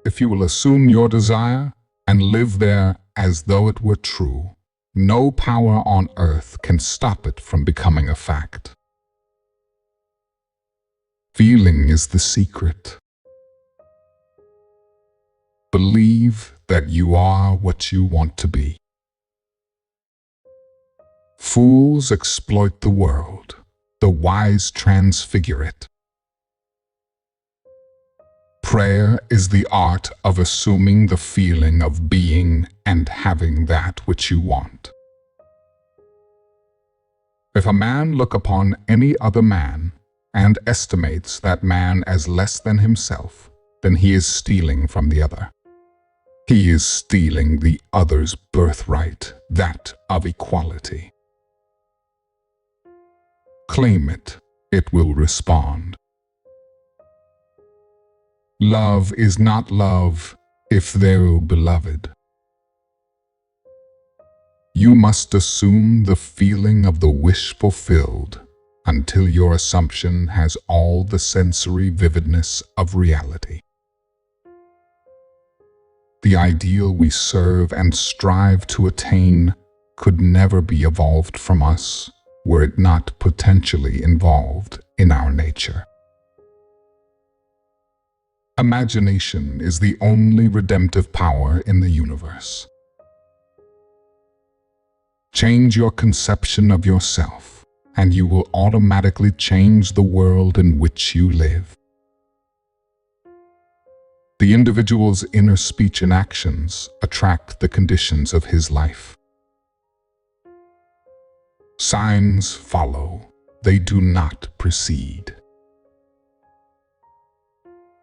If you will assume your desire and live there as though it were true, no power on earth can stop it from becoming a fact. Feeling is the secret. Believe that you are what you want to be. Fools exploit the world, the wise transfigure it. Prayer is the art of assuming the feeling of being and having that which you want. If a man look upon any other man and estimates that man as less than himself, then he is stealing from the other. He is stealing the other's birthright, that of equality. Claim it, it will respond. Love is not love if they're beloved. You must assume the feeling of the wish fulfilled until your assumption has all the sensory vividness of reality. The ideal we serve and strive to attain could never be evolved from us were it not potentially involved in our nature. Imagination is the only redemptive power in the universe. Change your conception of yourself, and you will automatically change the world in which you live. The individual's inner speech and actions attract the conditions of his life. Signs follow, they do not precede.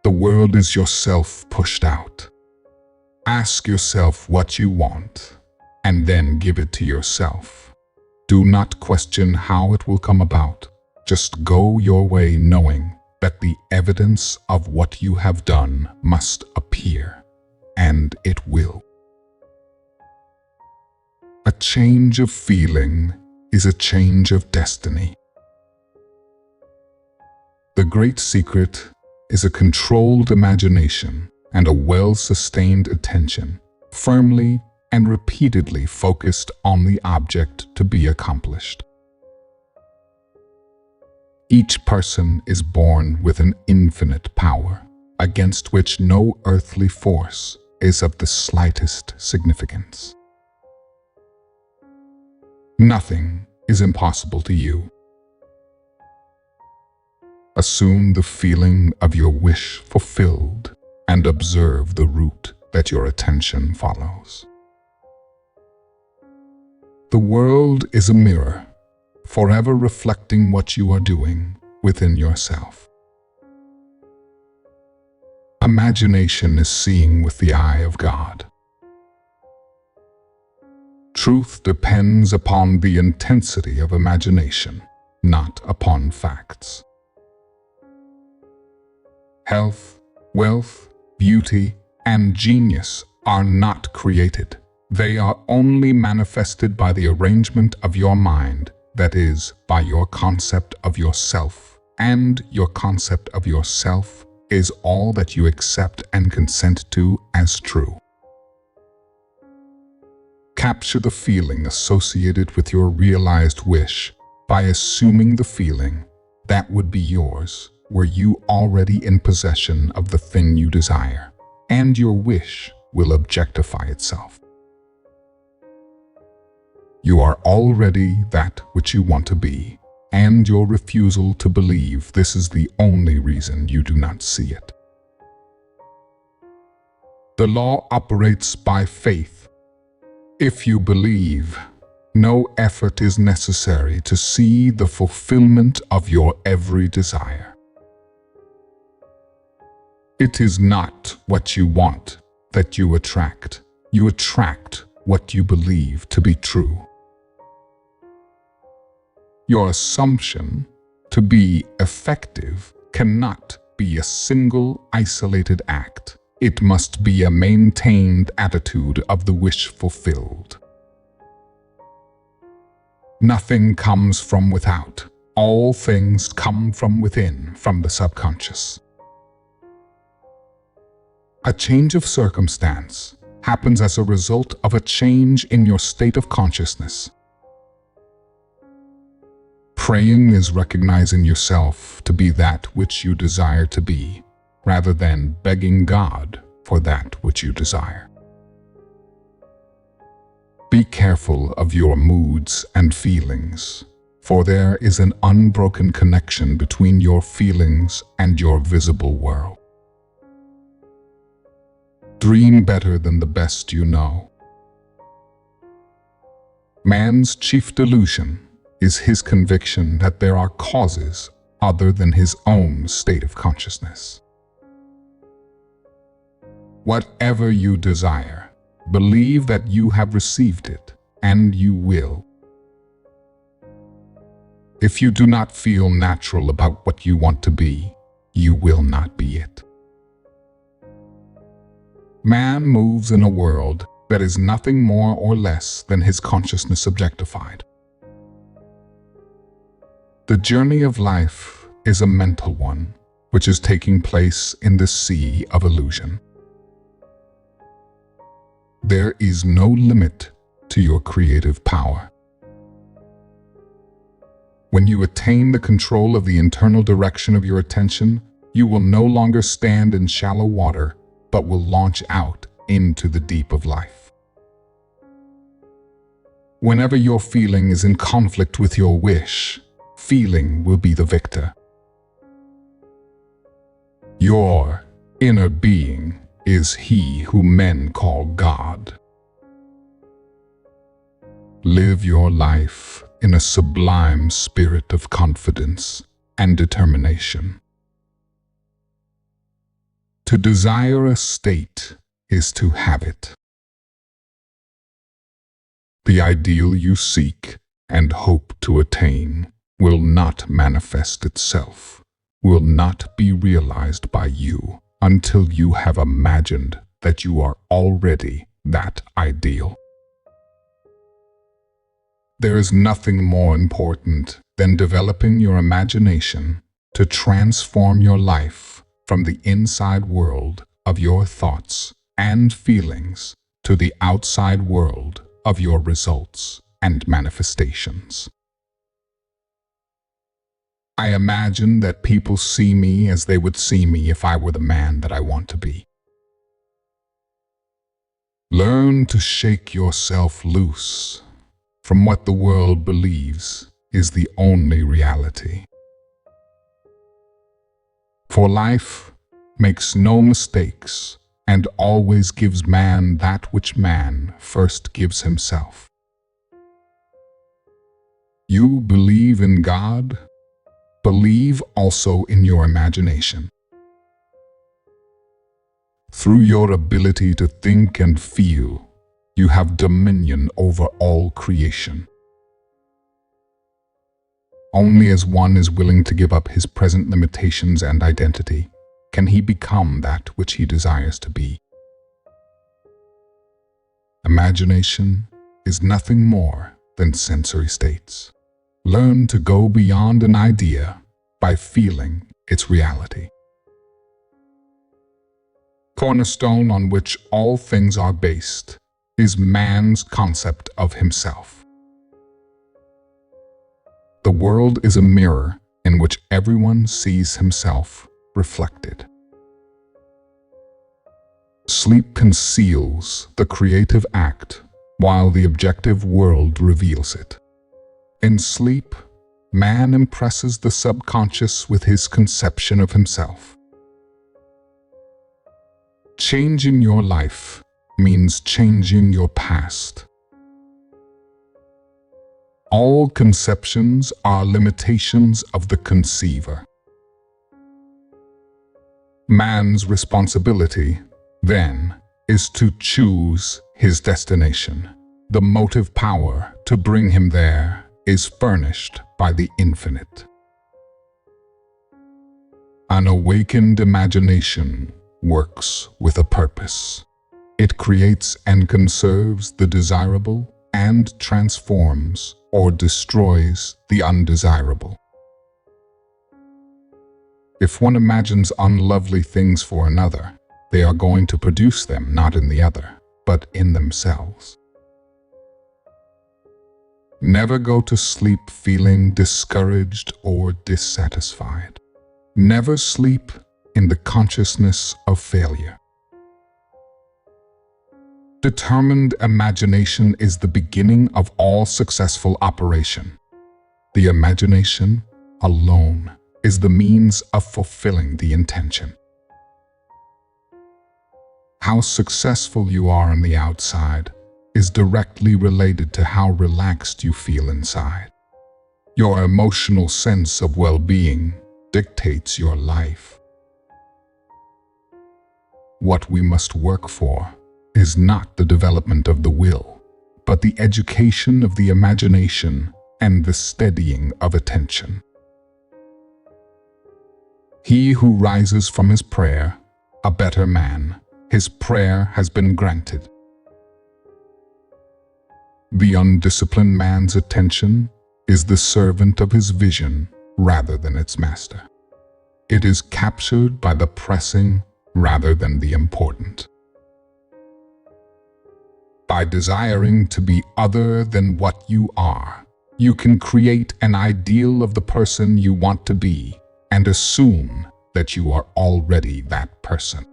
The world is yourself pushed out. Ask yourself what you want, and then give it to yourself. Do not question how it will come about. Just go your way knowing that the evidence of what you have done must appear, and it will. A change of feeling is a change of destiny. The great secret is a controlled imagination and a well-sustained attention, firmly and repeatedly focused on the object to be accomplished. Each person is born with an infinite power, against which no earthly force is of the slightest significance. Nothing is impossible to you. Assume the feeling of your wish fulfilled and observe the route that your attention follows. The world is a mirror, forever reflecting what you are doing within yourself. Imagination is seeing with the eye of God. Truth depends upon the intensity of imagination, not upon facts. Health, wealth, beauty, and genius are not created. They are only manifested by the arrangement of your mind, that is, by your concept of yourself. And your concept of yourself is all that you accept and consent to as true. Capture the feeling associated with your realized wish by assuming the feeling that would be yours were you already in possession of the thing you desire, and your wish will objectify itself. You are already that which you want to be, and your refusal to believe this is the only reason you do not see it. The law operates by faith. If you believe, no effort is necessary to see the fulfillment of your every desire. It is not what you want that you attract. You attract what you believe to be true. Your assumption to be effective cannot be a single isolated act. It must be a maintained attitude of the wish fulfilled. Nothing comes from without. All things come from within, from the subconscious. A change of circumstance happens as a result of a change in your state of consciousness. Praying is recognizing yourself to be that which you desire to be, rather than begging God for that which you desire. Be careful of your moods and feelings, for there is an unbroken connection between your feelings and your visible world. Dream better than the best you know. Man's chief delusion is his conviction that there are causes other than his own state of consciousness. Whatever you desire, believe that you have received it, and you will. If you do not feel natural about what you want to be, you will not be it. Man moves in a world that is nothing more or less than his consciousness objectified. The journey of life is a mental one, which is taking place in the sea of illusion. There is no limit to your creative power. When you attain the control of the internal direction of your attention, you will no longer stand in shallow water, but will launch out into the deep of life. Whenever your feeling is in conflict with your wish, feeling will be the victor. Your inner being is he who men call God. Live your life in a sublime spirit of confidence and determination. To desire a state is to have it. The ideal you seek and hope to attain will not manifest itself, will not be realized by you until you have imagined that you are already that ideal. There is nothing more important than developing your imagination to transform your life from the inside world of your thoughts and feelings to the outside world of your results and manifestations. I imagine that people see me as they would see me if I were the man that I want to be. Learn to shake yourself loose from what the world believes is the only reality. For life makes no mistakes and always gives man that which man first gives himself. You believe in God? Believe also in your imagination. Through your ability to think and feel, you have dominion over all creation. Only as one is willing to give up his present limitations and identity can he become that which he desires to be. Imagination is nothing more than sensory states. Learn to go beyond an idea by feeling its reality. Cornerstone on which all things are based is man's concept of himself. The world is a mirror in which everyone sees himself reflected. Sleep conceals the creative act while the objective world reveals it. In sleep, man impresses the subconscious with his conception of himself. Changing your life means changing your past. All conceptions are limitations of the conceiver. Man's responsibility, then, is to choose his destination. The motive power to bring him there is furnished by the infinite. An awakened imagination works with a purpose. It creates and conserves the desirable and transforms or destroys the undesirable. If one imagines unlovely things for another, they are going to produce them not in the other, but in themselves. Never go to sleep feeling discouraged or dissatisfied. Never sleep in the consciousness of failure. Determined imagination is the beginning of all successful operation. The imagination alone is the means of fulfilling the intention. How successful you are on the outside is directly related to how relaxed you feel inside. Your emotional sense of well-being dictates your life. What we must work for is not the development of the will, but the education of the imagination and the steadying of attention. He who rises from his prayer, a better man, his prayer has been granted. The undisciplined man's attention is the servant of his vision rather than its master. It is captured by the pressing rather than the important. By desiring to be other than what you are, you can create an ideal of the person you want to be and assume that you are already that person.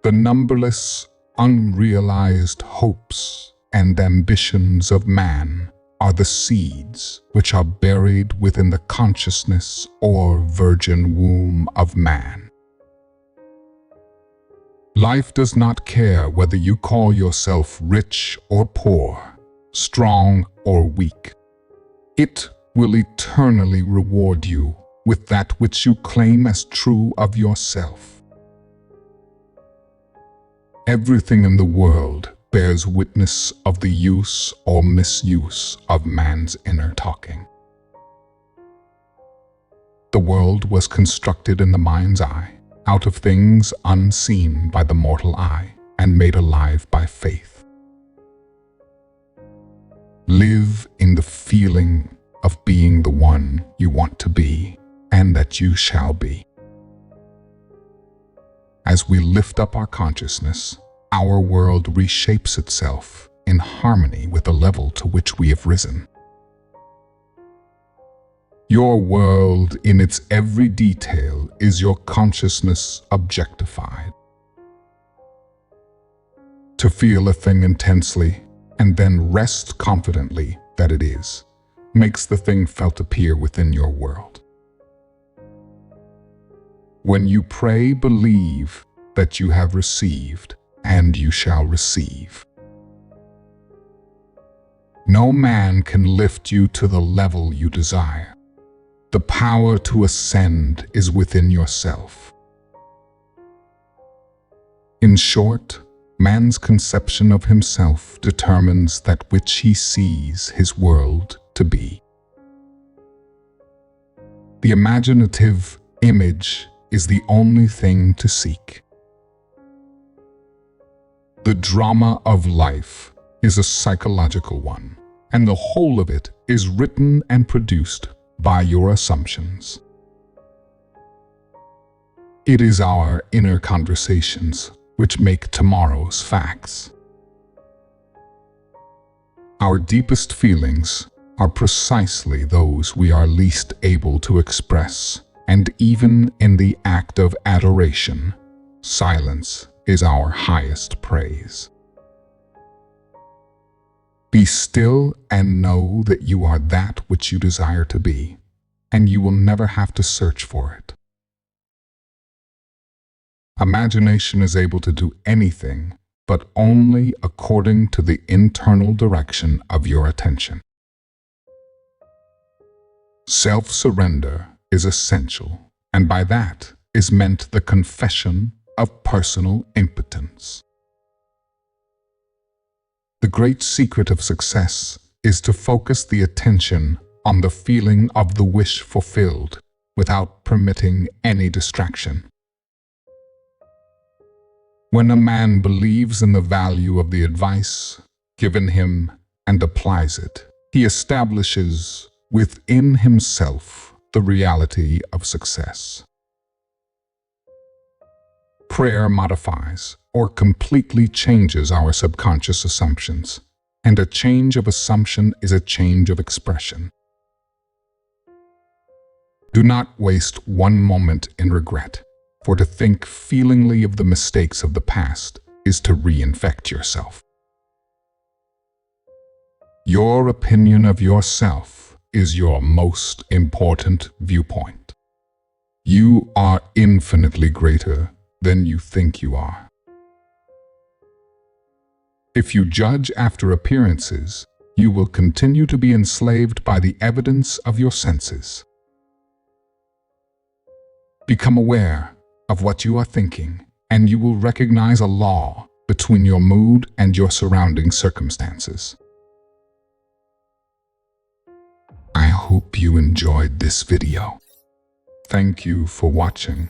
The numberless, unrealized hopes and ambitions of man are the seeds which are buried within the consciousness or virgin womb of man. Life does not care whether you call yourself rich or poor, strong or weak. It will eternally reward you with that which you claim as true of yourself. Everything in the world bears witness of the use or misuse of man's inner talking. The world was constructed in the mind's eye, out of things unseen by the mortal eye and made alive by faith. Live in the feeling of being the one you want to be and that you shall be. As we lift up our consciousness, our world reshapes itself in harmony with the level to which we have risen. Your world in its every detail is your consciousness objectified. To feel a thing intensely and then rest confidently that it is, makes the thing felt appear within your world. When you pray, believe that you have received, and you shall receive. No man can lift you to the level you desire. The power to ascend is within yourself. In short, man's conception of himself determines that which he sees his world to be. The imaginative image is the only thing to seek. The drama of life is a psychological one, and the whole of it is written and produced by your assumptions. It is our inner conversations which make tomorrow's facts. Our deepest feelings are precisely those we are least able to express, and even in the act of adoration, silence is our highest praise. Be still and know that you are that which you desire to be, and you will never have to search for it. Imagination is able to do anything, but only according to the internal direction of your attention. Self-surrender is essential, and by that is meant the confession of personal impotence. The great secret of success is to focus the attention on the feeling of the wish fulfilled without permitting any distraction. When a man believes in the value of the advice given him and applies it, he establishes within himself the reality of success. Prayer modifies or completely changes our subconscious assumptions, and a change of assumption is a change of expression. Do not waste one moment in regret, for to think feelingly of the mistakes of the past is to reinfect yourself. Your opinion of yourself is your most important viewpoint. You are infinitely greater than you think you are. If you judge after appearances, you will continue to be enslaved by the evidence of your senses. Become aware of what you are thinking, and you will recognize a law between your mood and your surrounding circumstances. I hope you enjoyed this video. Thank you for watching.